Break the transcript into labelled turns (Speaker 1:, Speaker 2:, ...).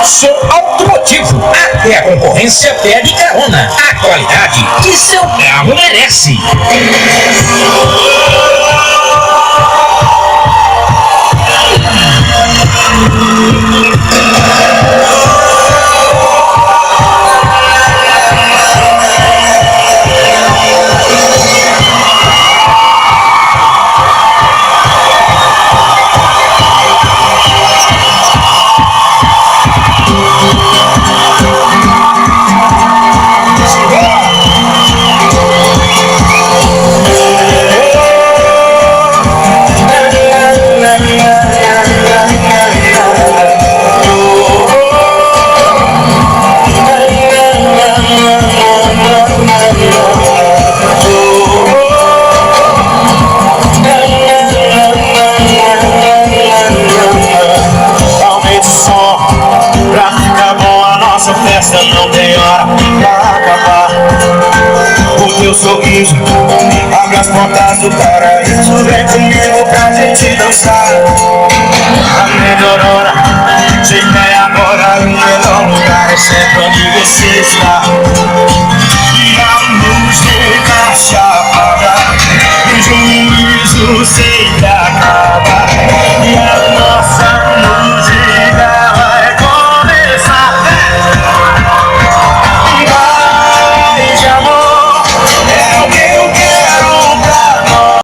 Speaker 1: Sou Automotivo. Até a concorrência pede carona. A qualidade que seu carro merece.
Speaker 2: Festa não tem hora pra acabar. O teu sorriso abre as portas do paraíso. Vem comigo pra gente dançar. A melhor hora, chega é agora. O melhor lugar é sempre onde você está. E a luz nunca se apaga. E o juízo sempre acaba.